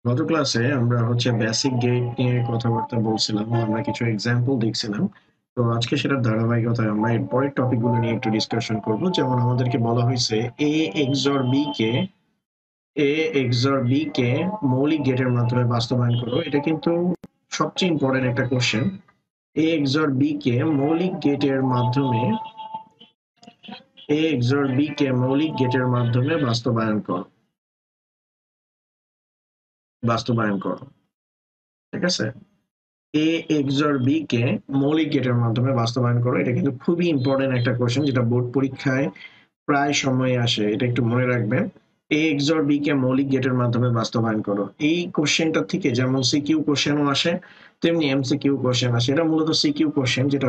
গত ক্লাসে আমরা বেসিক গেট নিয়ে কথাবার্তা বলছিলাম, আমরা কিছু এক্সাম্পল দেখছিলাম। তো আজকে সেটার ধারাবাহিকতায় আমরা এর পরের টপিকগুলো নিয়ে একটু ডিসকাশন করব। যেমন আমাদেরকে বলা হয়েছে এ এক্সর বি কে এ এক্সর বি কে মৌলিক গেটের মাধ্যমে বাস্তবায়ন করো। এটা কিন্তু সবচেয়ে ইম্পর্টেন্ট একটা কোশ্চেন। এ এক্সর বি কে মৌলিক গেটের মাধ্যমে এ এক্সর বি কে মৌলিক গেটের মাধ্যমে বাস্তবায়ন করো। ঠিক আছে, এ এক্সর বি কে মৌলিক গেটের মাধ্যমে বাস্তবায়ন করো। এটা কিন্তু খুবই ইম্পর্টেন্ট একটা কোশ্চেন, যেটা বোর্ড পরীক্ষায় প্রায় সময় আসে। এটা একটু মনে রাখবেন। এ এক্সর বি কে মৌলিক গেটের মাধ্যমে বাস্তবায়ন করো। এই কোশ্চেনটা থেকে যেমন সিকিউ কোশ্চেনও আসে, তেমনি এমসিকিউ কোশ্চেন আসে। এটা মূলত সিকিউ কোশ্চেন, যেটা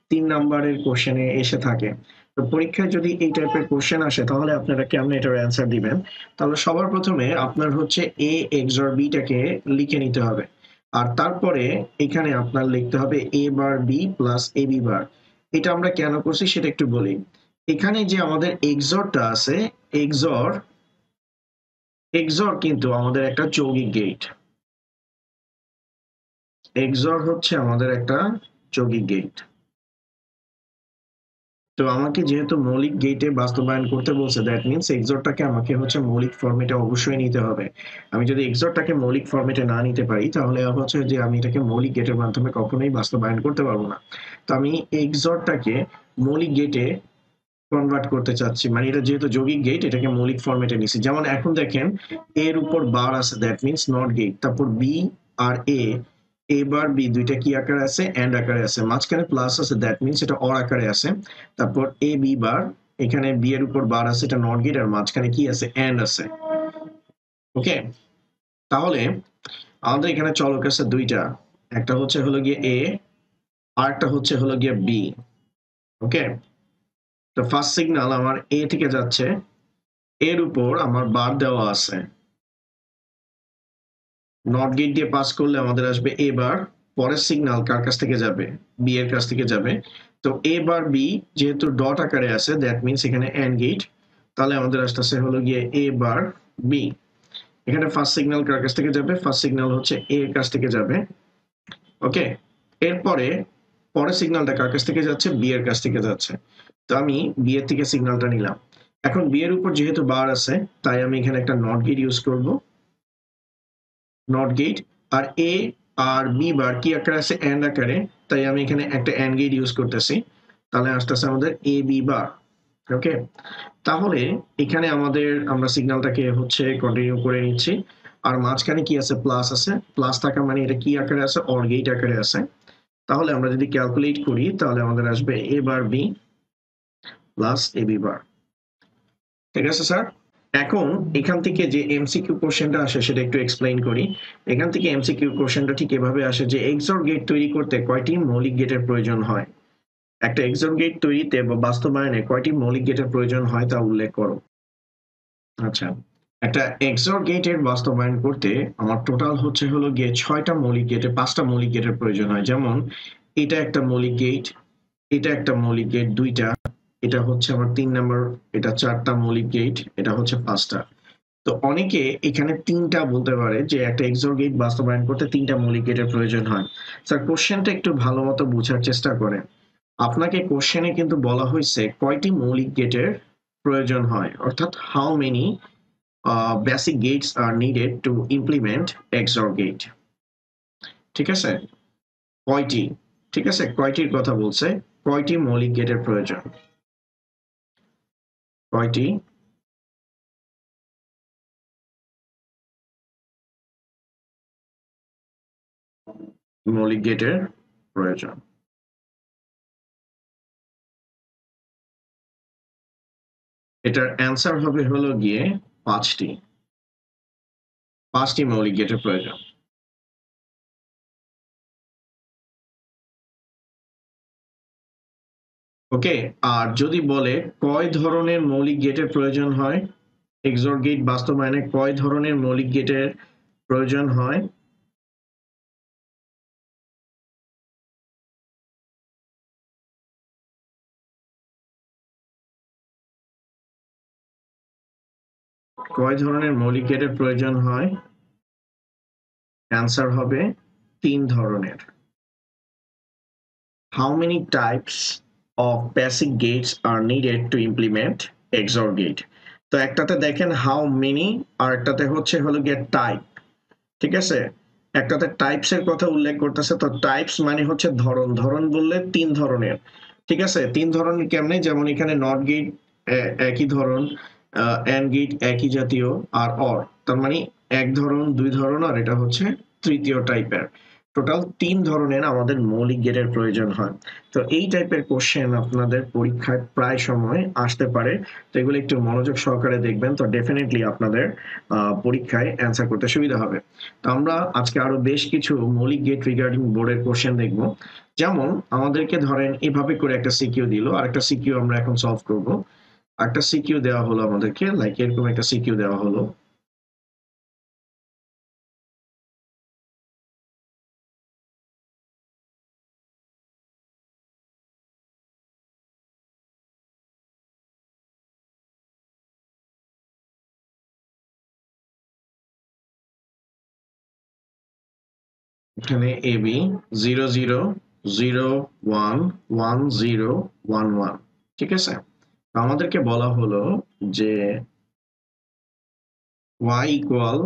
3 নাম্বারের কোশ্চেনে এসে থাকে। তো পরীক্ষায় যদি এই টাইপের কোশ্চেন আসে, তাহলে আপনারা কেমন এটার অ্যান্সার দিবেন? তাহলে সবার প্রথমে আপনার এ এক্সর বিটাকে লিখে নিতে হবে। আর তারপরে এখানে আপনার লিখতে হবে এ বার বি প্লাস এ বি বার। এটা আমরা কেন করছি সেটা একটু বলি। এখানে যে আমাদের এক্সরটা আছে, এক্সর এক্সর কিন্তু আমাদের একটা যৌগিক গেট। এক্সর হচ্ছে আমাদের একটা যৌগিক গেট। তো আমাকে যেহেতু মৌলিক গেটে বাস্তবায়ন করতে বলছে, দ্যাট মিনস এক্সরটাকে আমাকে মৌলিক ফরম্যাটে অবশ্যই নিতে হবে। আমি যদি এক্সরটাকে মৌলিক ফরম্যাটে না নিতে পারি, তাহলে যে আমি এটাকে মৌলিক গেটের মাধ্যমে কখনোই বাস্তবায়ন করতে পারবো না। তো আমি এক্সরটাকে মৌলিক গেটে কনভার্ট করতে চাচ্ছি, মানে এটা যেহেতু যৌগিক গেট, এটাকে মৌলিক ফরম্যাটে নিছি। যেমন এখন দেখেন, এর উপর বার আছে, দ্যাট মিনস নট গেট। তারপর বি আর এ বার বি দুইটা কি আকারে আছে? এন্ড আকারে আছে। মাঝখানে প্লাস আছে, দ্যাট মিনস এটা অর আকারে আছে। তারপর এ বি বার, এখানে বি এর উপর বার আছে, এটা নট গেট, আর মাঝখানে কি আছে? এন্ড আছে। ওকে, তাহলে আমাদের এখানে চলক আছে দুইটা। একটা হলো গিয়ে এ, আর একটা হলো গিয়ে বি। ওকে, তো ফার্স্ট সিগন্যাল আমার এ থেকে যাচ্ছে, এর উপর আমার বার দেওয়া আছে। নট গেট দিয়ে পাস করলে আমাদের আসবে এ বার। পরের সিগন্যাল কার কাছ থেকে যাবে? বি এর কাছ থেকে যাবে। তো এ বার বি যেহেতু ডট আকারে আছে, দ্যাট মিনস এখানে এন্ড গেট। তাহলে আমাদের আসতেছে হলো গিয়ে এ বার বি। এখানে ফার্স্ট সিগন্যাল কার কাছ থেকে যাবে? ফার্স্ট সিগন্যাল হচ্ছে এ এর কাছ থেকে যাবে। ওকে, এরপরে পরের সিগন্যালটা কার কাছ থেকে যাচ্ছে? বি এর কাছ থেকে যাচ্ছে। তো আমি বি এর থেকে সিগন্যালটা নিলাম। এখন বি এর উপর যেহেতু বার আছে, তাই আমি এখানে একটা নট গেট ইউজ করব। Not gate. আর এ আর বি বার কি আকারে আছে? এন্ড আকারে। তাই আমি এখানে একটা এন্ড গেট ইউজ করতেছি। তাহলে আসতেছে আমাদের এ বি বার। ওকে, তাহলে এখানে আমরা সিগন্যালটাকে কন্টিনিউ করে নিচ্ছি। আর মাঝখানে কি আছে? প্লাস আছে। প্লাস থাকা মানে এটা কি আকারে আছে? অর গেট আকারে আছে। তাহলে আমরা যদি ক্যালকুলেট করি, তাহলে আমাদের আসবে এ বার বি প্লাস এ বি বার। ঠিক আছে স্যার। এখন এখান থেকে যে এমসিকিউ কোশ্চেনটা আসে সেটা একটু এক্সপ্লেইন করি। এখান থেকে এমসিকিউ কোশ্চেনটা ঠিক এভাবে আসে যে এক্সর গেট তৈরি করতে কয়টি মৌলিক গেটের প্রয়োজন হয়? একটা এক্সর গেট তৈরিতে বা বাস্তবায়নে কয়টি মৌলিক গেটের প্রয়োজন হয় তা উল্লেখ করো। আচ্ছা, একটা এক্সর গেটের বাস্তবায়ন করতে আমার টোটাল হলো গিয়ে 6টা মৌলিক গেটে 5টা মৌলিক গেটের প্রয়োজন হয়। যেমন এটা একটা মৌলিক গেট, এটা একটা মৌলিক গেট দুইটা, এটা আমার 3 নাম্বার, এটা 4টা মৌলিক গেট, এটা 5টা। তো অনেকে এখানে 3টা বলতে পারে যে একটা এক্সর গেট বাস্তবায়ন করতে 3টা মৌলিক গেটের প্রয়োজন হয়। স্যার, কোশ্চেনটা একটু ভালো মতো বোঝার চেষ্টা করেন। আপনাকে কোশ্চেনে কিন্তু বলা হয়েছে কয়টি মৌলিক গেটের প্রয়োজন হয়, অর্থাৎ how many basic gates are needed to implement XOR gate. ঠিক আছে, কয়টি? ঠিক আছে, কয়টির কথা বলছে। কয়টি মৌলিক গেটের প্রয়োজন? কয়টি মৌলিক গেটের প্রয়োজন? এটার অ্যান্সার হলো গিয়ে 5টি। 5টি মৌলিক গেটের প্রয়োজন। ওকে, আর যদি বলে কয় ধরনের মৌলিক গেটের প্রয়োজন হয়, এক্সর গেট বাস্তবায়নে কয় ধরনের মৌলিক গেটের প্রয়োজন হয়? কয় ধরনের মৌলিক গেটের প্রয়োজন হয়? অ্যান্সার হবে 3 ধরনের। How many types of basic gates are needed to implement XOR gate? তো একটাতে দেখেন how many আর একটাতে হলো গিয়ে টাইপ, ঠিক আছে। একটাতে টাইপস এর কথা উল্লেখ করতেছে, তো টাইপস মানে হচ্ছে ধরন, ধরন বললে 3 ধরনের, ঠিক আছে। 3 ধরনের কেমনে, যেমন এখানে নট গেট একই ধরন, এন্ড গেট একই জাতীয়, আর অর তার মানে এক ধরন, 2 ধরন, আর এটা হচ্ছে তৃতীয় টাইপের। টোটাল 3 ধরনের আমাদের মৌলিক গেটের প্রয়োজন হয়। তো এই টাইপের কোশ্চেন আপনাদের পরীক্ষায় প্রায় সময় আসতে পারে, তো এগুলো একটু মনোযোগ সহকারে দেখবেন, তো ডেফিনেটলি আপনাদের পরীক্ষায় অ্যান্সার করতে সুবিধা হবে। তো আমরা আজকে আরো বেশ কিছু মৌলিক গেট রিগার্ডিং বোর্ডের কোশ্চেন দেখব। যেমন আমাদেরকে ধরেন এভাবে করে একটা সিকিউ দিল, আর একটা সিকিউ আমরা এখন সলভ করব। একটা সিকিউ দেওয়া হলো আমাদেরকে, লাইক এরকম একটা সিকিউ দেওয়া হলো। এখানে এ বি 00011011, ঠিক আছে। আমাদেরকে বলা হলো যে y ইকুয়াল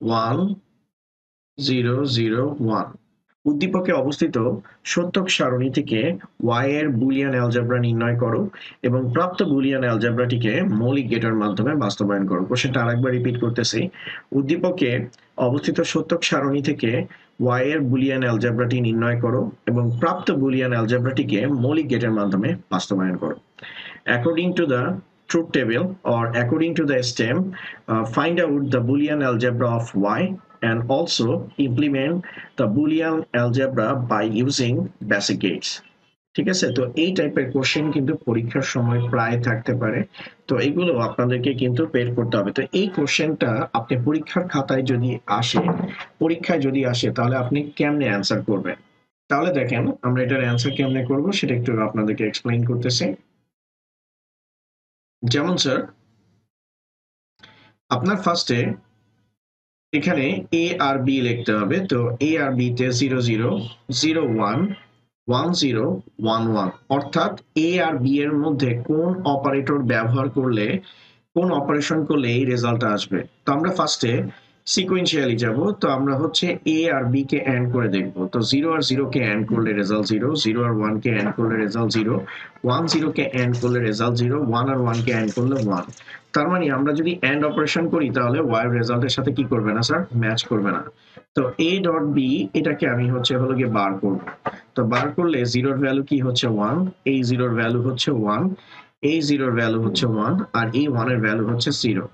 1001, উদ্দীপকে অবস্থিত সত্যক সারণী থেকে y এর বুলিয়ান অ্যালজেব্রা নির্ণয় করো এবং প্রাপ্ত বুলিয়ান অ্যালজেব্রাটিকে মৌলিক গেটের মাধ্যমে বাস্তবায়ন করো। কোশ্চেনটা আরেকবার রিপিট করতেছি। উদ্দীপকে অবস্থিত সত্যক সারণী থেকে y এর বুলিয়ান অ্যালজেব্রাটি নির্ণয় করো এবং প্রাপ্ত বুলিয়ান অ্যালজেব্রাটিকে মৌলিক গেটের মাধ্যমে বাস্তবায়ন করো। According to the truth table or according to the STEM, find out the Boolean algebra of y and also implement the Boolean algebra by using basic gates. ঠিক আছে, তো এই টাইপের কোশ্চেন কিন্তু পরীক্ষার সময় প্রায় থাকতে পারে, তো এগুলো আপনাদেরকে কিন্তু বের করতে হবে। তো এই কোশ্চেনটা আপনি পরীক্ষার খাতায় যদি আসে, পরীক্ষায় যদি আসে, তাহলে আপনি কেমনে অ্যান্সার করবেন। তাহলে দেখেন আমরা এটার অ্যান্সার কেমনে করব সেটা একটু আপনাদেরকে এক্সপ্লেইন করতেছি। যেমন স্যার, আপনার ফার্স্টে এখানে এ আর বি লিখতে হবে। তো এ আর বি তে 00011011, অর্থাৎ এ আর বি এর মধ্যে কোন অপারেটর ব্যবহার করলে, কোন অপারেশন করলে এই রেজাল্ট আসবে। তো আমরা ফার্স্টে সিকোয়েন্সিয়ালি যাব। তো আমরা এ আর বি কে এন্ড করে দেখব। তো 0 আর 0 কে এন্ড করলে রেজাল্ট 0, 0 আর 1 কে এন্ড করলে রেজাল্ট 0, 1 0 কে এন্ড করলে রেজাল্ট 0, 1 আর 1 কে এন্ড করলে 1। তার মানে আমরা যদি এন্ড অপারেশন করি তাহলে y এর রেজাল্টের সাথে কি করবে না স্যার, ম্যাচ করবে না। তো a ডট বি এটাকে আমি হলো গিয়ে বার করব। তো বার করলে 0 এর ভ্যালু কি হচ্ছে 1, এই 0 এর ভ্যালু হচ্ছে 1, এই 0 এর ভ্যালু হচ্ছে 1, আর এই 1 এর ভ্যালু হচ্ছে 0।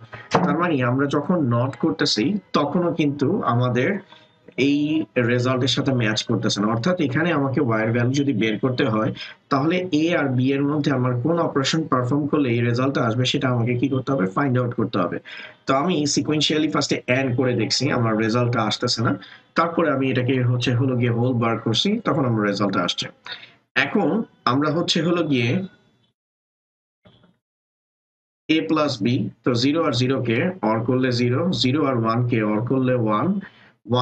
তার মানে আমরা যখন নট করতেছি তখনও কিন্তু আমাদের এই রেজাল্টের সাথে ম্যাচ করতেছে না। অর্থাৎ এখানে আমাকে y এর ভ্যালু যদি বের করতে হয়, তাহলে a আর b এর মধ্যে আমার কোন অপারেশন পারফর্ম করলে এই রেজাল্টটা আসবে সেটা আমাকে কি করতে হবে, ফাইন্ড আউট করতে হবে। তো আমি সিকোয়েন্সিয়ালি ফার্স্টে এন্ড করে দেখছি, আমার রেজাল্টটা আসতেছে না। তারপরে আমি এটাকে হলো গিয়ে হোল বার করছি, তখন আমার রেজাল্টটা আসছে। এখন আমরা হলো গিয়ে a প্লাস বি, তো 0 আর 0 কে অর করলে 0, 0 আর 1 কে অর করলে 1,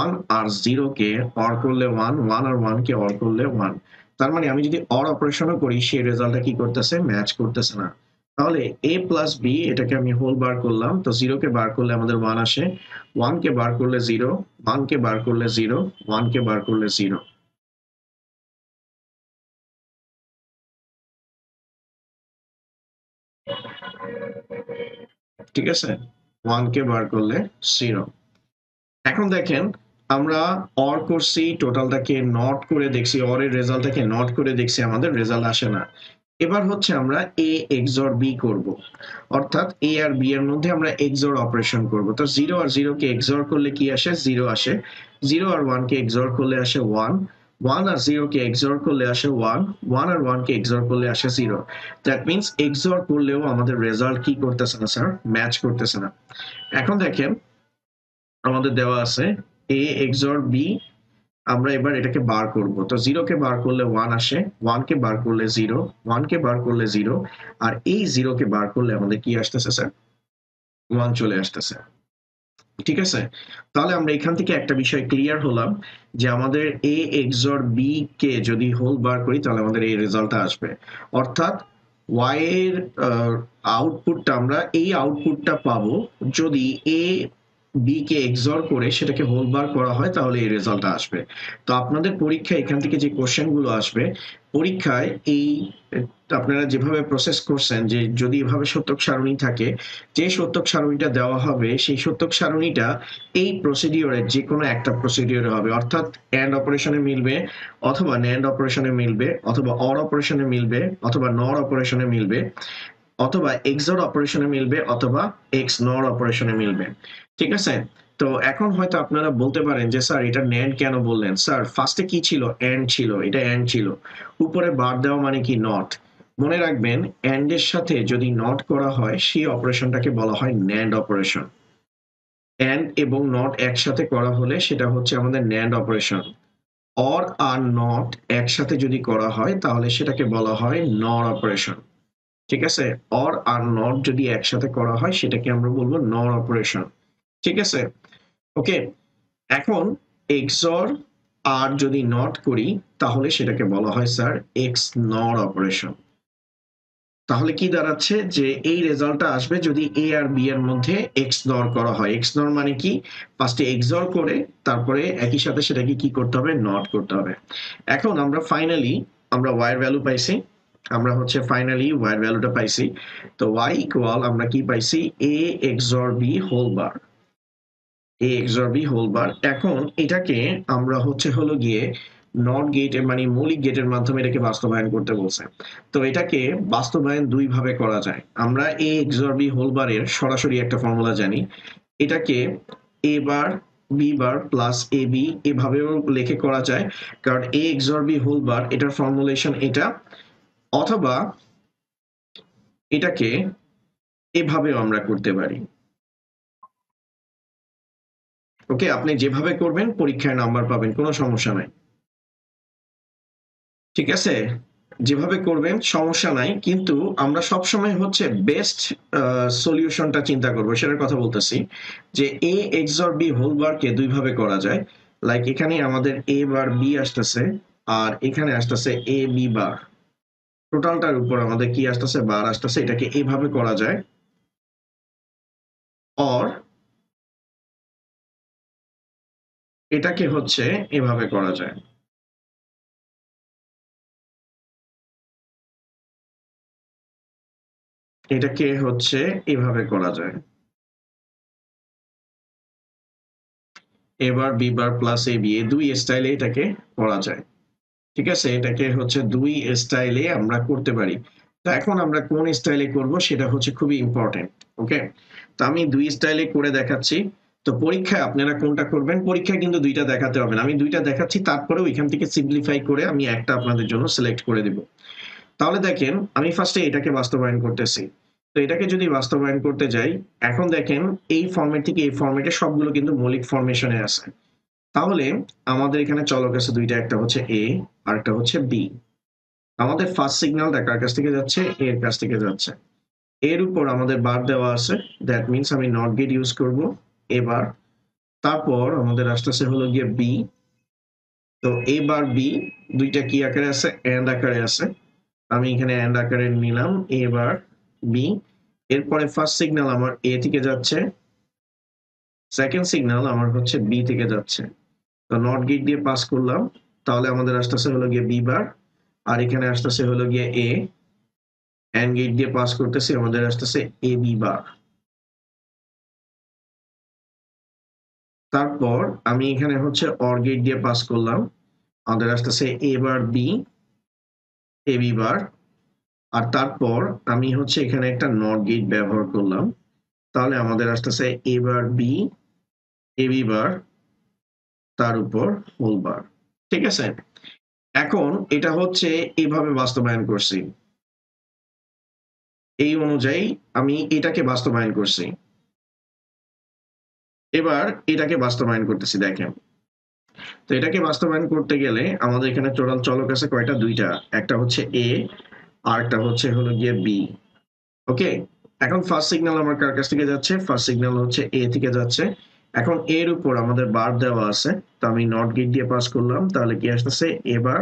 1 আর 0 কে অর করলে 1, 1 আর 1 কে অর করলে 1। তার মানে আমি যদি অর অপারেশনও করি সেই রেজাল্টটা কি করতেছে, ম্যাচ করতেছে না। তাহলে a প্লাস বি এটাকে আমি হোল বার করলাম। তো 0 কে বার করলে আমাদের 1 আসে, 1 কে বার করলে 0, 1 কে বার করলে 0, 1 কে বার করলে 0, ঠিক আছে, 1 কে বার করলে 0। এখন দেখেন আমরা অর করছি, টোটালটাকে নট করে দেখছি, অর এর রেজাল্টটাকে নট করে দেখছি, আমাদের রেজাল্ট আসে না। এবার আমরা এ এক্সর বি করব, অর্থাৎ এ আর বি এর মধ্যে আমরা এক্সর অপারেশন করব। তো 0 আর 0 কে এক্সর করলে কি আসে, 0 আসে। 0 আর 1 কে এক্সর করলে আসে 1, 1 আর 0 কে এক্সর করলে আসে 1, 1 আর 1 কে এক্সর করলে আসে 0। দ্যাট মিন্স এক্সর করলেও আমাদের রেজাল্ট কি করতেছে না স্যার, ম্যাচ করতেছে না। এখন দেখেন আমাদের দেওয়া আছে a XOR b, আমরা এবার এটাকে বার করব। তো 0 কে বার করলে 1 আসে, 1 কে বার করলে 0, 1 কে বার করলে 0, আর এই 0 কে বার করলে আমাদের কি আসতেছে স্যার, 1 চলে আসতেছে। ঠিক আছে, তাহলে আমরা এখান থেকে একটা বিষয় ক্লিয়ার হলাম যে আমাদের এ এক্সর বি কে যদি হোল বার করি তাহলে আমাদের এই রেজাল্টটা আসবে, অর্থাৎ ওয়াই এর আউটপুটটা আমরা এই আউটপুটটা পাবো যদি এ বি কে এক্সর করে সেটাকে হোল বার করা হয়, তাহলে এই রেজাল্টটা আসবে। তো আপনাদের পরীক্ষায় এখান থেকে যে কোশ্চেন গুলো আসবে পরীক্ষায়, এই আপনারা যেভাবে প্রসেস করছেন যে যদি এভাবে সত্যক সারণী থাকে, যে সত্যক সারণীটা দেওয়া হবে সেই সত্যক সারণীটা এই প্রসিডিওরের যে কোনো একটা প্রসিডিওরে হবে, অর্থাৎ অ্যান্ড অপারেশনে মিলবে, অথবা ন্যান্ড অপারেশনে মিলবে, অথবা অর অপারেশনে মিলবে, অথবা নর অপারেশনে মিলবে, অথবা এক্সর অপারেশনে মিলবে, অথবা এক্স নর অপারেশনে মিলবে। ঠিক আছে, তো এখন হয়তো আপনারা বলতে পারেন যে স্যার এটা ন্যান্ড কেন বললেন, স্যার ফার্স্টে কি ছিল, এন্ড ছিল, এটা এন্ড ছিল, উপরে বার দেওয়া মানে কি নট। মনে রাখবেন এন্ড এর সাথে যদি নট করা হয় সেই অপারেশনটাকে বলা হয় ন্যান্ড অপারেশন। এন্ড এবং নট একসাথে করা হলে সেটা হচ্ছে আমাদের NAND operation. Or are not একসাথে যদি করা হয় তাহলে সেটাকে বলা হয় নর অপারেশন। ঠিক আছে, অর আর নট যদি একসাথে করা হয় সেটাকে আমরা বলবো নর অপারেশন। ঠিক আছে, ওকে। এখন এক্সর আর যদি নট করি তাহলে সেটাকে বলা হয় স্যার এক্স নর অপারেশন। তাহলে কি দাঁড়াচ্ছে যে এই রেজাল্টটা আসবে যদি এ আর বি এর মধ্যে এক্স নর করা হয়। এক্স নর মানে কি, ফার্স্টে এক্সর করে তারপরে একই সাথে সেটাকে কি করতে হবে, নট করতে হবে। এখন আমরা ফাইনালি আমরা ওয়াই এর ভ্যালু পাইছি, আমরা হচ্ছে ফাইনালি ওয়াই এর ভ্যালুটা পাইছি। তো ওয়াই ইকুয়াল আমরা কি পাইছি, এ এক্সর বি হোল বার, এ এক্সর বি হোল বার। এখন এটাকে আমরা হচ্ছে হলো গিয়ে নট গেট মানে মৌলিক গেটের মাধ্যমে এটাকে বাস্তবায়ন করতে বলছে। তো এটাকে বাস্তবায়ন দুই ভাবে করা যায়। আমরা এ এক্সর বি হোল বারের সরাসরি একটা ফর্মুলা জানি, এটাকে এ বার B bar plus A B এভাবেও লেখে করা যায়, কারণ এ এক্সর বি হোল বার এটার ফর্মুলেশন এটা, অথবা এটাকে এভাবেও আমরা করতে পারি। ওকে, আপনি যেভাবে করবেন পরীক্ষায় নাম্বার পাবেন, কোনো সমস্যা নাই। ঠিক আছে, যেভাবে করবেন সমস্যা নাই, কিন্তু আমরা সবসময় হচ্ছে বেস্ট সলিউশনটা চিন্তা করবো, সেটার কথা বলতেছি যে এ এক্সর বি হোল বারকে দুই ভাবে করা যায়। লাইক এখানে আমাদের এ বার বি আসতেছে, আর এখানে আসতেছে এ বি বার, টোটালটার উপর আমাদের কি আসতেছে, বার আসতেছে, এটাকে এভাবে করা যায়। অর এটাকে হচ্ছে এভাবে করা যায়, এটাকে হচ্ছে এভাবে করা যায়, এবার B bar plus A B, এই দুই স্টাইলে এটাকে করা যায়। ঠিক আছে, এটাকে হচ্ছে দুই স্টাইলে আমরা করতে পারি। তো এখন আমরা কোন স্টাইলে করব সেটা হচ্ছে খুবই ইম্পর্টেন্ট। ওকে, তো আমি দুই স্টাইলে করে দেখাচ্ছি। তো পরীক্ষায় আপনারা কোনটা করবেন, পরীক্ষায় কিন্তু দুইটা দেখাতে হবে না, আমি দুইটা দেখাচ্ছি, তারপরেও এখান থেকে সিম্পলিফাই করে আমি একটা আপনাদের জন্য সিলেক্ট করে দেব। তাহলে দেখেন আমি ফার্স্টে এটাকে বাস্তবায়ন করতেছি। তো এটাকে যদি বাস্তবায়ন করতে যাই, এখন দেখেন এই ফরম্যাট থেকে এই ফরম্যাটে সবগুলো কিন্তু মৌলিক ফরমেশনে আছে। তাহলে আমাদের এখানে চলক আছে দুইটা, একটা হচ্ছে এ আর একটা হচ্ছে বি। আমাদের ফার্স্ট সিগন্যালটা কার কাছ থেকে যাচ্ছে, এর কাছ থেকে যাচ্ছে। এর উপর আমাদের বার দেওয়া আছে, দ্যাট মিনস আমি নট গেট ইউজ করব এবার। তারপর আমাদের আসতেছে হলো গিয়ে বি। তো এ বার বি দুইটা কি আকারে আছে, এন্ড আকারে আছে, আমি এখানে এন্ড আকারে নিলাম এ বার বি। এরপরে ফার্স্ট সিগন্যাল আমার এ থেকে যাচ্ছে, সেকেন্ড সিগন্যাল আমার হচ্ছে বি থেকে যাচ্ছে। তো নট গেট দিয়ে পাস করলাম, তাহলে আমাদের আসতেছে হলো গিয়ে বি বার, আর এখানে আসতেছে হলো গিয়ে এ, এন্ড গেট দিয়ে পাস করতেছি, আমাদের আসতেছে এ বি বার। তারপর আমি এখানে হচ্ছে অর গেট দিয়ে পাস করলাম, আমাদের আসতেছে এ বার বি, এ বি বার। আর তারপর আমি হচ্ছে এখানে একটা নট গেট ব্যবহার করলাম, তাহলে আমাদের আসতেছে এ বার বি, এ বি বার, তার উপর হোল বার। ঠিক আছে, এখন এটা হচ্ছে এইভাবে বাস্তবায়ন করছি, এই অনুযায়ী আমি এটাকে বাস্তবায়ন করছি। এবার এটাকে বাস্তবায়ন করতেছি, দেখেন। তো এটাকে বাস্তবায়ন করতে গেলে আমাদের এখানে টোটাল চলক আছে কয়টা, দুইটা, একটা হচ্ছে এ আর একটা হচ্ছে হলো গিয়ে বি। ওকে, এখন ফার্স্ট সিগন্যাল আমার কার কাছ থেকে যাচ্ছে, ফার্স্ট সিগন্যাল হচ্ছে এ থেকে যাচ্ছে, এখন এর উপর আমাদের বার দেওয়া আছে, তো আমি নট গেট দিয়ে পাস করলাম, তাহলে কি আসতেছে এবার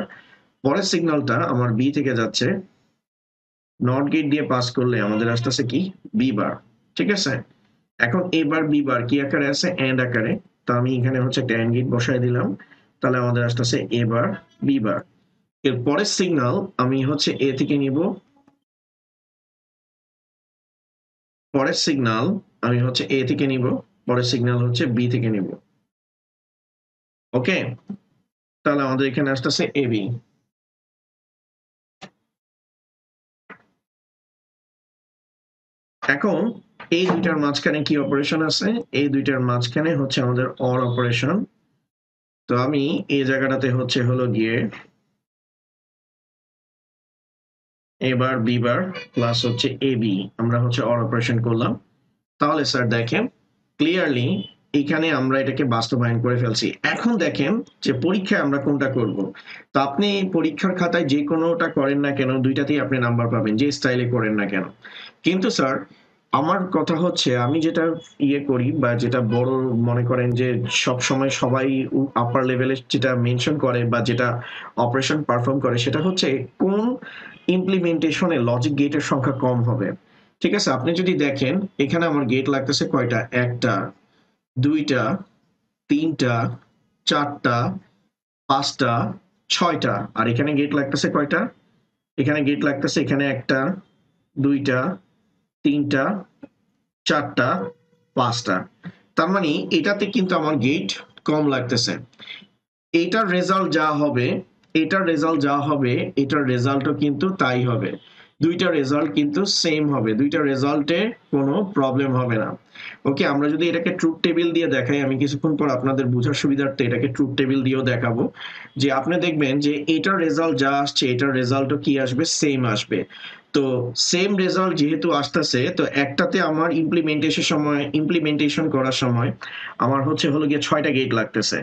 পরের সিগন্যালটা আমার বি থেকে যাচ্ছে, নট গেট দিয়ে পাস করলে আমাদের আসতেছে কি বি বার। ঠিক আছে, এখন এবার বি বার কি আকারে আছে এন্ড আকারে, তো আমি এখানে হচ্ছে একটা এন্ড গেট বসাই দিলাম, তাহলে আমাদের আসতেছে এবার বি বার। এর পরের সিগন্যাল আমি হচ্ছে এ থেকে নিব, পরের সিগন্যাল আমি হচ্ছে এ থেকে নিব, পরের সিগন্যাল হচ্ছে বি থেকে নিব। ওকে, তাহলে আমাদের এখানে আসতেছে এবি। এখন এই দুইটার মাঝখানে কি অপারেশন আছে, এই দুইটার মাঝখানে হচ্ছে আমাদের অর অপারেশন। তো আমি এই জায়গাটাতে হচ্ছে হলো গিয়ে এবার বি বার প্লাস হচ্ছে এ বি আমরা হচ্ছে অর অপারেশন করলাম। তাহলে স্যার দেখেন ক্লিয়ারলি এখানে আমরা এটাকে বাস্তবায়ন করে ফেলছি। এখন দেখেন যে পরীক্ষায় আমরা কোনটা করব। তো আপনি পরীক্ষার খাতায় যে কোনোটা করেন না কেন, দুইটাতেই আপনি নাম্বার পাবেন, যে স্টাইলে করেন না কেন। কিন্তু স্যার আমার কথা হচ্ছে আমি যেটা ইয়ে করি বা যেটা বড় মনে করেন যে সব সময় সবাই আপার লেভেলে যেটা মেনশন করে বা যেটা অপারেশন পারফর্ম করে, সেটা হচ্ছে কোন ইমপ্লিমেন্টেশনে লজিক গেটের সংখ্যা কম হবে। ঠিক আছে, আপনি যদি দেখেন এখানে আমার গেট লাগতেছে কয়টা, একটা, দুইটা, তিনটা, চারটা, পাঁচটা, ছয়টা। আর এখানে গেট লাগতেছে কয়টা, এখানে গেট লাগতেছে এখানে একটা, দুইটা, তিনটা, চারটা, পাঁচটা। তার মানে এটাতে কিন্তু আমার গেট কম লাগতেছে। এটার রেজাল্ট যা হবে, এটার রেজাল্ট যা হবে, এটার রেজাল্টও কিন্তু তাই হবে। দুইটা রেজাল্ট কিন্তু সেম হবে, দুইটা রেজাল্টে কোনো প্রবলেম হবে না। ওকে, আমরা যদি এটাকে ট্রুথ টেবিল দিয়ে দেখাই, আমি কিছুক্ষণ পর আপনাদের বোঝার সুবিধার্থে এটাকে ট্রুথ টেবিল দিয়েও দেখাবো, যে আপনি দেখবেন যে এটার রেজাল্ট যা আসছে এটার রেজাল্টও কি আসবে, সেম আসবে। তো সেম রেজাল্ট যেহেতু আসতেছে, তো একটাতে আমার ইমপ্লিমেন্টেশন করার সময় আমার হচ্ছে হলো গিয়ে 6টা গেট লাগতেছে,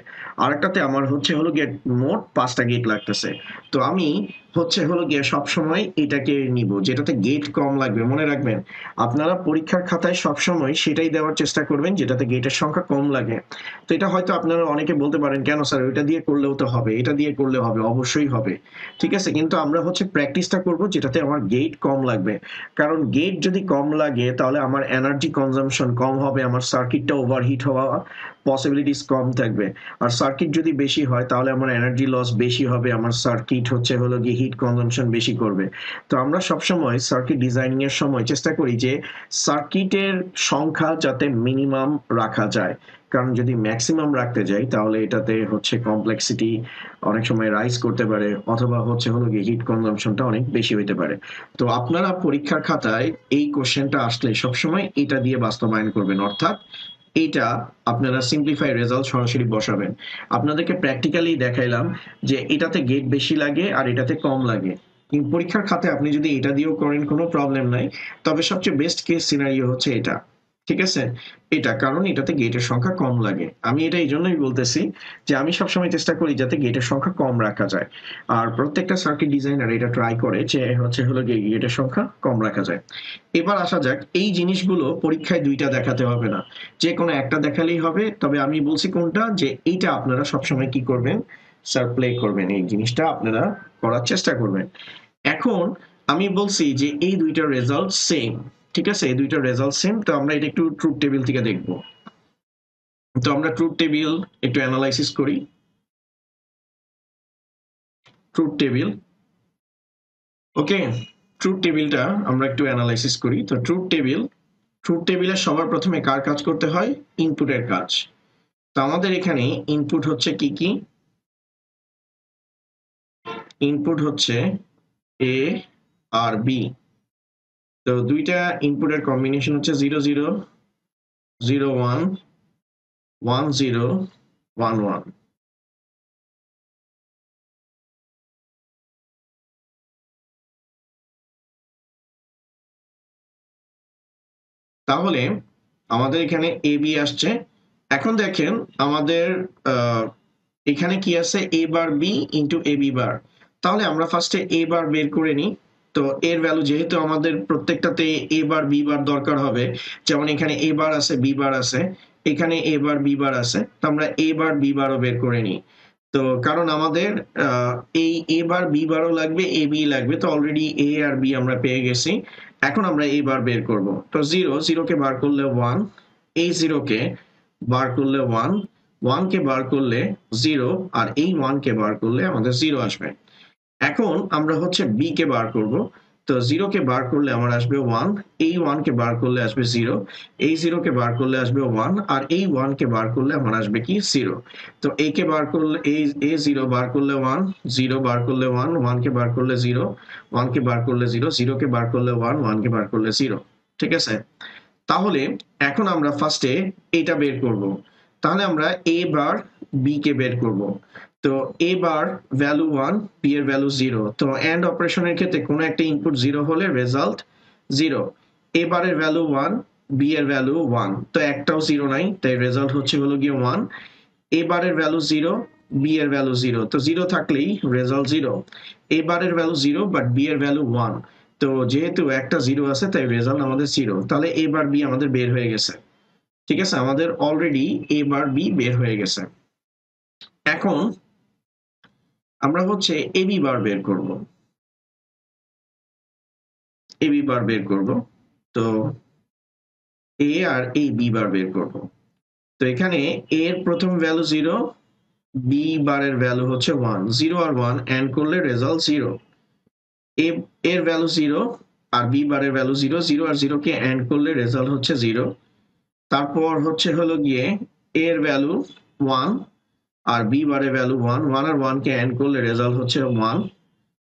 আরেকটাতে আমার হচ্ছে হলো গিয়ে মোট 5টা গেট লাগতেছে। তো আমি হচ্ছে হলো গিয়ে সবসময় এটাকে নিব যেটাতে গেট কম লাগবে। মনে রাখবেন আপনারা পরীক্ষার খাতায় সবসময় সেটাই দেওয়ার চেষ্টা করবেন যেটাতে গেটের সংখ্যা কম লাগে। তো এটা হয়তো আপনারা অনেকে বলতে পারেন কেন স্যার ওইটা দিয়ে করলেও তো হবে, এটা দিয়ে করলে হবে, অবশ্যই হবে। ঠিক আছে, কিন্তু আমরা হচ্ছে প্র্যাকটিসটা করব যেটাতে আমার গেট কম লাগবে। কারণ গেট যদি কম লাগে তাহলে আমার এনার্জি কনজাম্পশন কম হবে, আমার সার্কিটটা ওভারহিট হওয়া পসিবিলিটিস কম থাকবে। আর সার্কিট যদি বেশি হয় তাহলে আমার এনার্জি লস বেশি হবে, আমার সার্কিট হচ্ছে হলো গিয়ে হিট কনজাম্পশন বেশি করবে। তো আমরা সবসময় সার্কিট ডিজাইনিং এর সময় চেষ্টা করি যে সার্কিটের সংখ্যা যাতে মিনিমাম রাখা যায়, কারণ যদি ম্যাক্সিমাম রাখতে যাই তাহলে এটাতে হচ্ছে কমপ্লেক্সিটি অনেক সময় রাইজ করতে পারে, অথবা হচ্ছে হলো গিয়ে হিট কনজাম্পশনটা অনেক বেশি হইতে পারে। তো আপনারা পরীক্ষার খাতায় এই কোশ্চেনটা আসলে সবসময় এটা দিয়ে বাস্তবায়ন করবেন, অর্থাৎ এইটা আপনারা সিম্পলিফাই রেজাল্ট সরাসরি বসাবেন। আপনাদেরকে প্র্যাকটিক্যালি দেখাইলাম যে এটাতে গেট বেশি লাগে আর এটাতে কম লাগে। কিন্তু পরীক্ষার খাতে আপনি যদি এটা দিয়েও করেন কোনো প্রবলেম নাই, তবে সবচেয়ে বেস্ট কেস সিনারিও হচ্ছে এটা। ঠিক আছে, এটা কারণ এটাতে গেটের সংখ্যা কম লাগে। আমি এটা এই জন্যই বলতেছি যে আমি সবসময় চেষ্টা করি যাতে গেটের সংখ্যা কম রাখা যায়, আর প্রত্যেকটা সার্কিট ডিজাইনার এটা ট্রাই করে যে হচ্ছে হলো গেটের সংখ্যা কম রাখা যায়। এবার আসা যাক, এই জিনিসগুলো পরীক্ষায় দুইটা দেখাতে হবে না, যে কোনো একটা দেখালেই হবে। তবে আমি বলছি কোনটা, যে এইটা আপনারা সবসময় কি করবেন, স্যার প্লে করবেন, এই জিনিসটা আপনারা করার চেষ্টা করবেন। এখন আমি বলছি যে এই দুইটা রেজাল্ট সেম। ঠিক আছে, এই দুইটা রেজাল্ট সেম, তো আমরা এটা একটু ট্রুথ টেবিল থেকে দেখব। তো আমরা ট্রুথ টেবিল একটু অ্যানালাইসিস করি। ট্রুথ টেবিল, ওকে, ট্রুথ টেবিলটা আমরা একটু অ্যানালাইসিস করি। তো ট্রুথ টেবিলে সবার প্রথমে কার কাজ করতে হয়, ইনপুটের কাজ। তো আমাদের এখানে ইনপুট হচ্ছে কি কি, ইনপুট হচ্ছে এ আর বি। তো দুইটা ইনপুটের কম্বিনেশন হচ্ছে 0 0 0 1 1 0 1 1। তাহলে আমাদের এখানে এ বি আসছে। এখন দেখেন আমাদের এখানে কি আছে, এ বার বি ইন্টু এ বি বার। তাহলে আমরা ফার্স্টে এ বার বের করে নিই। তো এর ভ্যালু যেহেতু আমাদের প্রত্যেকটাতে এ বার বি বার দরকার হবে, যেমন এখানে এ বার আছে বি বার আছে, এখানে এ বার বি বার আছে, তো আমরা এ বার বি বারও বের করে নিই। তো কারণ আমাদের এই এ বার বি বারও লাগবে, এ বি লাগবে, তো অলরেডি এ আর বি আমরা পেয়ে গেছি। এখন আমরা এ বার বের করব। তো জিরোকে বার করলে 1, এই জিরোকে বার করলে 1, 1 কে বার করলে 0, আর এই 1 কে বার করলে আমাদের 0 আসবে। এখন আমরা হচ্ছে বি কে বার করব। তো 0 কে বার করলে আমার আসবে 1, এই 1 কে বার করলে আসবে 0, এই 0 কে বার করলে আসবে 1, আর এই 1 কে বার করলে আমার আসবে কি 0। তো এ কে বার করলে এ 0 বার করলে 1, 0 বার করলে 1, 1 কে বার করলে 0, 1 কে বার করলে 0, 0 কে বার করলে 1, 1 কে বার করলে 0। ঠিক আছে, তাহলে এখন আমরা ফার্স্টে এটা বের করব। তাহলে আমরা এ বার বি কে বের করব। তো এ বার ভ্যালু 1, বি এর ভ্যালু 0। তো এন্ড অপারেশনের ক্ষেত্রে কোনো একটা ইনপুট 0 হলে রেজাল্ট 0। এ বারের ভ্যালু 1, বি এর ভ্যালু 1, তো একটাও 0 নাই, তাই রেজাল্ট হচ্ছে হলো গিয়ে 1। এ বারের ভ্যালু 0, বি এর ভ্যালু 0, তো 0 থাকলেই রেজাল্ট 0। এ বারের ভ্যালু 0 বাট বি এর ভ্যালু 1, তো যেহেতু একটা 0 আছে তাই রেজাল্ট আমাদের 0, তাহলে এ বার বি আমাদের বের হয়ে গেছে। ঠিক আছে, আমাদের অলরেডি এ বার বি বের হয়ে গেছে। এখন আমরা হচ্ছে এ বি বার বের করব। এ বি বার বের করব, তো এ আর এ বি বার বের করব। তো এখানে এ এর প্রথম ভ্যালু 0, বি বারের ভ্যালু হচ্ছে 1, 0 আর 1 এন্ড করলে রেজাল্ট 0। এ এর ভ্যালু 0 আর বি বারের ভ্যালু 0, 0 আর 0 কে এন্ড করলে রেজাল্ট হচ্ছে 0। তারপর হচ্ছে হলো গিয়ে এর ভ্যালু 1 আর বি বারের ভ্যালু 1, 1 আর 1 কে এন্ড করলে রেজাল্ট হচ্ছে 1।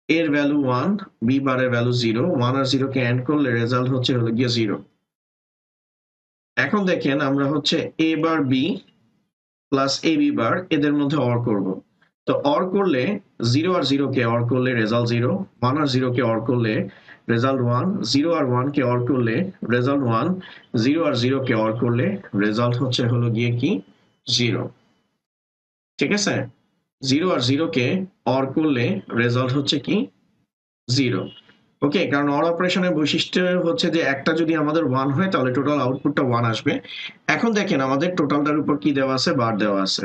এর ভ্যালু 1, বি বারের ভ্যালু 0, 1 আর 0 কে এন্ড করলে রেজাল্ট হচ্ছে হলো গিয়ে 0। এখন দেখেন আমরা হচ্ছে এ বার বি প্লাস এ বি বার এদের মধ্যে অর করব। তো অর করলে 0 আর 0 কে অর করলে রেজাল্ট 0, 1 আর 0 কে অর করলে রেজাল্ট 1, 0 আর 1 কে অর করলে রেজাল্ট 1, 0 আর 0 কে অর করলে রেজাল্ট হচ্ছে হলো গিয়ে কি 0। ঠিক আছে, 0 আর 0 কে অর করলে রেজাল্ট হচ্ছে কি 0। ওকে, কারণ অর অপারেশনের বৈশিষ্ট্য হচ্ছে যে একটা যদি আমাদের 1 হয় তাহলে টোটাল আউটপুটটা 1 আসবে। এখন দেখেন আমাদের টোটালটার উপর কি দেওয়া আছে, বার দেওয়া আছে।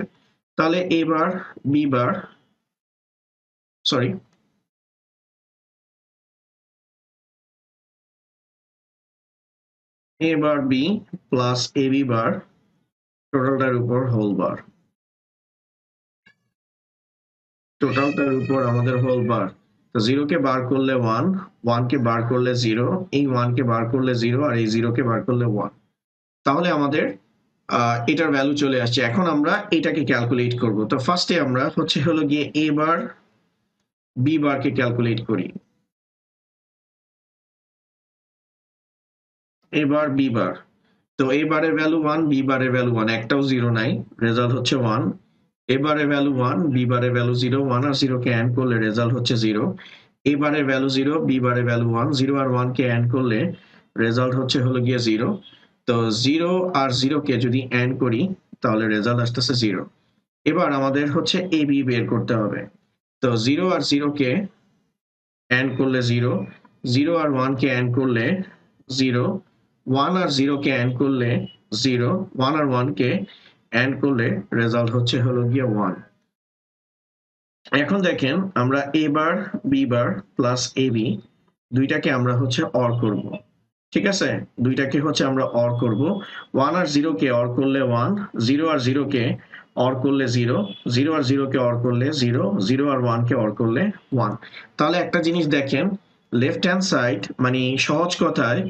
তাহলে এ বার B bar, sorry, A bar B plus A B বার টোটালটার উপর হোল বার, টোটালটার উপর আমাদের হোল বার। তো 0 কে বার করলে 1, 1 কে বার করলে 0, এই 1 কে বার করলে 0, আর এই 0 কে বার করলে 1। তাহলে আমাদের এটার ভ্যালু চলে আসছে। এখন আমরা এটাকে ক্যালকুলেট করব। তো ফার্স্টে আমরা হচ্ছে হলো গিয়ে এ বার বি বার কে ক্যালকুলেট করি। এ বার বি বার, তো এ বারের ভ্যালু 1, বি বারের ভ্যালু 1, একটাও 0 নাই, রেজাল্ট হচ্ছে 1। এ বারের ভ্যালু 1, বি বারের ভ্যালু 0, 1 আর 0 কে এন্ড করলে রেজাল্ট হচ্ছে 0। এ বারের ভ্যালু 0, বি বারের ভ্যালু 1, 0 আর 1 কে এন্ড করলে রেজাল্ট হচ্ছে হলো গিয়ে 0। তো 0 আর 0 কে যদি এন্ড করি তাহলে রেজাল্ট আসতেছে 0। এবার আমাদের হচ্ছে এ বি বের করতে হবে। তো 0 আর 0 কে এন্ড করলে 0, 0 আর 1 কে এন্ড করলে 0, 1 আর 0 কে এন্ড করলে 0, 1 আর 1 কে এন্ড করলে রেজাল্ট হচ্ছে হলো গিয়ে 1। এখন দেখেন আমরা এ বার B bar plus A B দুইটাকে আমরা হচ্ছে অর করব। ঠিক আছে, দুইটাকে হচ্ছে আমরা অর করব। 1 আর 0 কে অর করলে 1, 0 আর 0 কে অর করলে 0, 0 আর 0 কে অর করলে 0, 0 আর 1 কে অর করলে 1। তাহলে একটা জিনিস দেখেন, লেফট হ্যান্ড সাইড মানে সহজ কথায়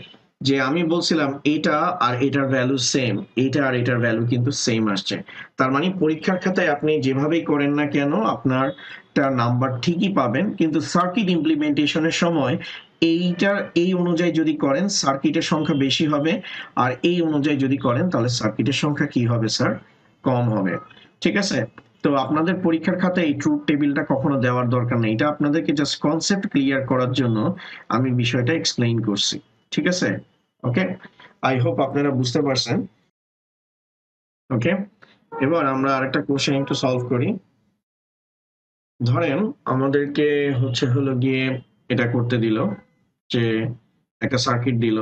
যে আমি বলছিলাম এটা আর এটার ভ্যালু সেম, এটা আর এটার ভ্যালু কিন্তু সেম আসছে। তার মানে পরীক্ষার খাতায় আপনি যেভাবেই করেন না কেন আপনার নাম্বার ঠিকই পাবেন, কিন্তু সার্কিট ইমপ্লিমেন্টেশনের সময় এইটার এই অনুযায়ী যদি করেন সার্কিটের সংখ্যা বেশি হবে, আর এই অনুযায়ী যদি করেন তাহলে সার্কিটের সংখ্যা কি হবে স্যার, কম হবে। ঠিক আছে, তো আপনাদের পরীক্ষার খাতায় এই ট্রুথ টেবিলটা কখনো দেওয়ার দরকার নেই, এটা আপনাদেরকে জাস্ট কনসেপ্ট ক্লিয়ার করার জন্য আমি বিষয়টা এক্সপ্লেইন করছি। ঠিক আছে, ওকে, আই হোপ আপনারা বুঝতে পারছেন। ওকে, এবার আমরা আরেকটা কোশ্চেন একটু সলভ করি। ধরেন আমাদেরকে হচ্ছে হলো গিয়ে এটা করতে দিল যে একটা সার্কিট দিল,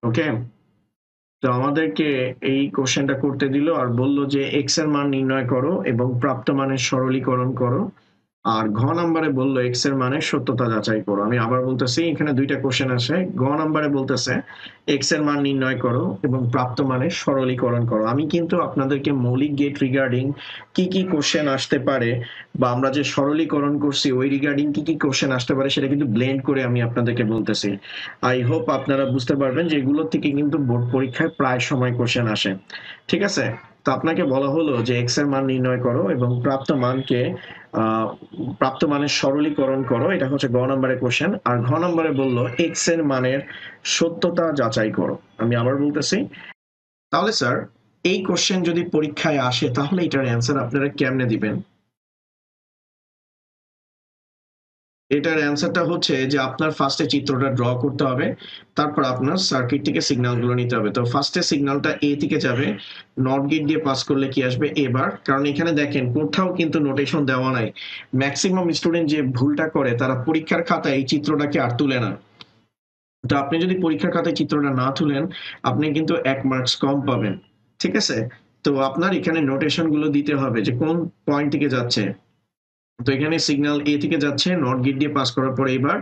ওকে, তো আমাদেরকে এই কোশ্চেনটা করতে দিল আর বলল যে এক্স এর মান নির্ণয় করো এবং প্রাপ্ত মানের সরলীকরণ করো। আর ঘ নাম্বারে বললো এক্স এর মানের সত্যতা যাচাই করো। আমি আবার বলতেছি, এখানে দুইটা কোশ্চেন আছে। ঘ নাম্বারে বলতেছে এক্স এর মান নির্ণয় করো এবং প্রাপ্ত মানের সরলীকরণ করো। আমি কিন্তু আপনাদেরকে মৌলিক গেট রিগার্ডিং কি কি কোশ্চেন আসতে পারে বা আমরা যে সরলীকরণ করছি ওই রিগার্ডিং কি কি কোশ্চেন আসতে পারে সেটা কিন্তু ব্লেন্ড করে আমি আপনাদেরকে বলতেছি। আই হোপ আপনারা বুঝতে পারবেন যে এগুলোর থেকে কিন্তু বোর্ড পরীক্ষায় প্রায় সময় কোশ্চেন আসে। ঠিক আছে, তো আপনাকে বলা হলো যে এক্স এর মান নির্ণয় করো এবং প্রাপ্ত মানের সরলীকরণ করো, এটা হচ্ছে গ নম্বরের কোশ্চেন। আর ঘ নম্বরে বললো এক্স এর মানের সত্যতা যাচাই করো। আমি আবার বলতেছি, তাহলে স্যার এই কোশ্চেন যদি পরীক্ষায় আসে তাহলে এটার অ্যান্সার আপনারা কেমনে দিবেন? এটার অ্যান্সারটা হচ্ছে যে আপনার ফার্স্টে চিত্রটা ড্র করতে হবে, তারপর আপনার সার্কিট থেকে সিগন্যাল গুলো নিতে হবে। তো ফার্স্টে সিগন্যালটা এ থেকে যাবে, নট গেট দিয়ে পাস করলে কি আসবে এ বার। কারণ এখানে দেখেন কোথাও কিন্তু নোটেশন দেওয়া নাই। ম্যাক্সিমাম স্টুডেন্ট যে ভুলটা করে তারা পরীক্ষার খাতায় এই চিত্রটাকে আর তুলে না। তো আপনি যদি পরীক্ষার খাতায় চিত্রটা না তুলেন আপনি কিন্তু 1 মার্কস কম পাবেন। ঠিক আছে, তো আপনার এখানে নোটেশন গুলো দিতে হবে যে কোন পয়েন্ট থেকে যাচ্ছে। তো এখানে সিগন্যাল এ থেকে যাচ্ছে নট গেট দিয়ে পাস করার পর এবার,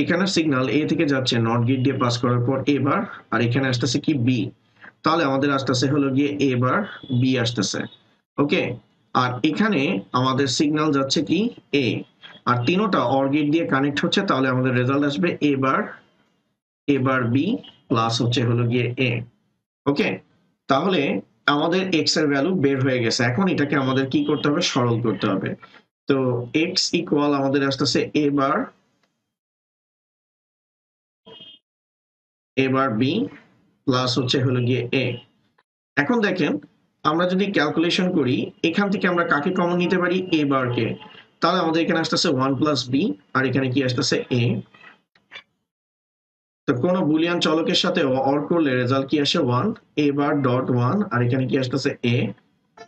এখানে সিগন্যাল এ থেকে যাচ্ছে নট গেট দিয়ে পাস করার পর এবার, আর এখানে আসতেছে কি বি। তাহলে আমাদের আসতেছে হলো গিয়ে এবার বি আসতেছে। ওকে, আর এখানে আমাদের সিগন্যাল যাচ্ছে কি এ, আর তিনোটা অর গেট দিয়ে কানেক্ট হচ্ছে, তাহলে আমাদের রেজাল্ট আসবে এবার বি প্লাস হচ্ছে হলো গিয়ে এ। ওকে, তাহলে আমাদের এক্স এর ভ্যালু বের হয়ে গেছে। এখন এটাকে আমাদের কি করতে হবে, সরল করতে হবে। তো এক্স ইকুয়াল আমাদের আসতেছে এবার বি প্লাস হচ্ছে হলো গিয়ে এ। এখন দেখেন আমরা যদি ক্যালকুলেশন করি এখান থেকে আমরা কাকে কমন নিতে পারি, এ বার কে। তাহলে আমাদের এখানে আসতেছে 1 + বি, আর এখানে কি আসতেছে এ। তো কোন বুলিয়ান চলকের সাথে অর করলে রেজাল্ট কি আসে 1, এ বার ডট 1, আর এখানে কি আসতেছে এ।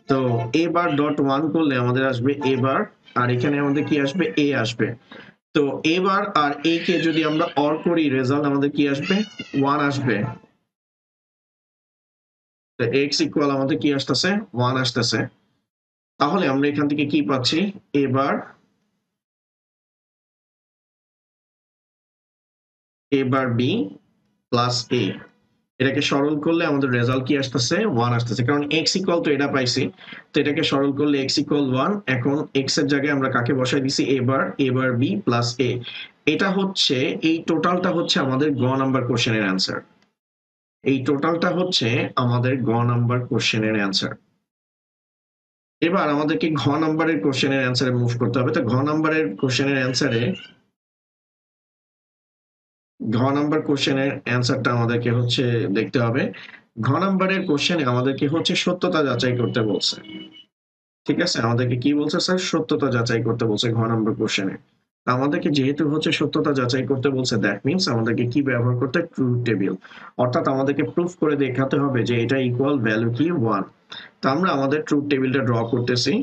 তো এ বার ডট 1 করলে আমাদের আসবে এ বার, আর এখানে আমাদের কি আসবে এ আসবে। তো এবার আর এ কে যদি আমরা অর করি রেজাল্ট আমাদের কি আসবে 1 আসবে। তো এক্স ইকুয়াল আমাদের কি আসতেছে 1 আসতেছে। তাহলে আমরা এখান থেকে কি পাচ্ছি, এবার বি প্লাস এ। এটাকে সরল করলে আমাদের রেজাল্ট কি আসতেছে 1 আসতেছে, কারণ এক্স ইকুয়াল তো এটা পাইছি। তো এটাকে সরল করলে এক্স ইকুয়াল 1। এখন এক্স এর জায়গায় আমরা কাকে বসাই দিছি, এবার বি প্লাস এ। এটা হচ্ছে, এই টোটালটা হচ্ছে আমাদের গ নাম্বার কোশ্চেনের অ্যান্সার। এই টোটালটা হচ্ছে আমাদের গ নাম্বার কোশ্চেনের অ্যান্সার। এবার আমাদেরকে ঘ নাম্বারের কোশ্চেনের অ্যান্সারে মুভ করতে হবে। তো ঘ নাম্বার কোশ্চেনের অ্যান্সারটা আমাদেরকে হচ্ছে দেখতে হবে। ঘ নাম্বারের কোশ্চেনে আমাদেরকে হচ্ছে সত্যতা যাচাই করতে বলছে। ঠিক আছে, আমাদেরকে কি বলছে স্যার, সত্যতা যাচাই করতে বলছে ঘ নাম্বার কোশ্চেনে। আমাদেরকে যেহেতু হচ্ছে সত্যতা যাচাই করতে বলছে, দ্যাট মিনস আমাদেরকে কি ব্যবহার করতে, ট্রুথ টেবিল। অর্থাৎ আমাদেরকে প্রুফ করে দেখাতে হবে যে এটা ইকুয়াল ভ্যালু কি 1। তো আমরা আমাদের ট্রুথ টেবিলটা ড্র করতেছি।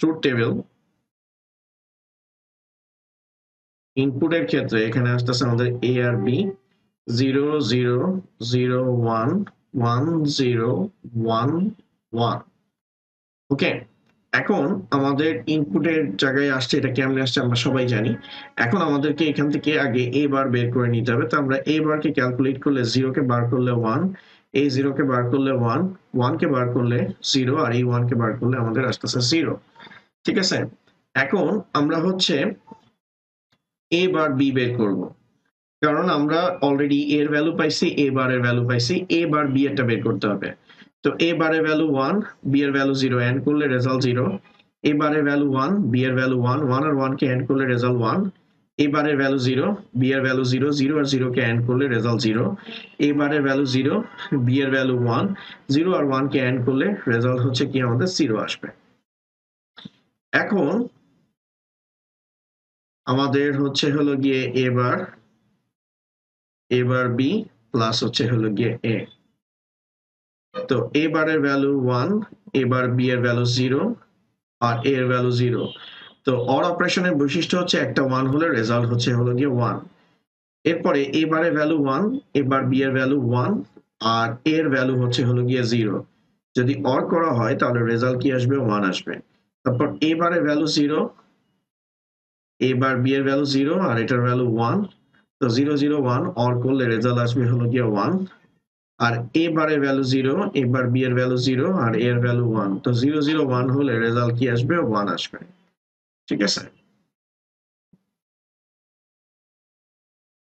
ট্রুথ টেবিল ইনপুটের ক্ষেত্রে এখানে আসতেছে আমাদের এ আর বি, 0 0 0 1 1 0 1 1। ওকে, এখন আমাদের ইনপুটের জায়গায় আসছে, এটা কেমনে আসছে আমরা সবাই জানি। এখন আমাদেরকে এখান থেকে আগে এ বার বের করে নিতে হবে। তো আমরা এ বারকে ক্যালকুলেট করলে 0 কে বার করলে 1, এই 0 কে বার করলে 1, 1 কে বার করলে 0, আর এই 1 কে বার করলে আমাদের আসতেছে 0। ঠিক আছে, এখন আমরা হচ্ছে এ বার বি বের করব, কারণ আমরা অলরেডি এর ভ্যালু পাইছি, এ বারের ভ্যালু পাইছি, এ বার বি এরটা বের করতে হবে। তো এ বারের ভ্যালু 1, বি এর ভ্যালু 0, এন্ড করলে রেজাল্ট 0। এ বারের ভ্যালু 1, বি এর ভ্যালু 1, 1 আর 1 কে এন্ড করলে রেজাল্ট 1। এ বারের ভ্যালু 0, বি এর ভ্যালু 0, 0 আর 0 কে এন্ড করলে রেজাল্ট 0। এ বারের ভ্যালু 0, বি এর ভ্যালু 1, 0 আর 1 কে এন্ড করলে রেজাল্ট হচ্ছে কি আমাদের 0 আসবে। এখন আমাদের হচ্ছে হলো গিয়ে এবার বি প্লাস হচ্ছে হলো গিয়ে এ। তো এ বারের ভ্যালু 1, এবার বি এর ভ্যালু 0, আর এর ভ্যালু 0। তো অর অপারেশনের বৈশিষ্ট্য হচ্ছে একটা 1 হলে রেজাল্ট হলো গিয়ে 1। এরপরে এবারে ভ্যালু 1, এবার বি এর ভ্যালু 1, আর এর ভ্যালু হলো গিয়ে 0। যদি অর করা হয় তাহলে রেজাল্ট কি আসবে? 1 আসবে। তারপর এবারে ভ্যালু 0, এবার বি এর ভ্যালু 0 আর এটার ভ্যালু 1। তো 0 0 1 অর করলে রেজাল্ট আসবে হলো গিয়ে 1। আর এবারে ভ্যালু 0, এবার বি এর ভ্যালু 0 আর এর ভ্যালু 1। তো 0 0 1 হলে রেজাল্ট কি আসবে? 1 আসবে। ঠিক আছে,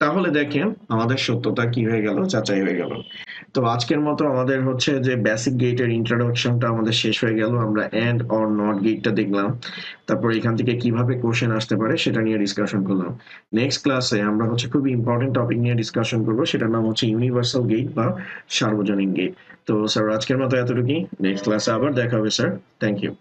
তাহলে দেখেন আমাদের সত্যতা কি হয়ে গেল, যাচাই হয়ে গেল। তো আজকের মতো আমাদের হচ্ছে যে বেসিক গেটের ইন্ট্রোডাকশনটা আমাদের শেষ হয়ে গেল। আমরা এন্ড অর নট গেটটা দেখলাম, তারপর এখান থেকে কিভাবে কোশ্চেন আসতে পারে সেটা নিয়ে ডিসকাশন করলাম। নেক্সট ক্লাসে আমরা হচ্ছে খুবই ইম্পর্টেন্ট টপিক নিয়ে ডিসকাশন করবো, সেটার নাম হচ্ছে ইউনিভার্সাল গেট বা সার্বজনীন গেট। তো স্যার আজকের মতো এতটুকুই, নেক্সট ক্লাসে আবার দেখা হবে স্যার। Thank you.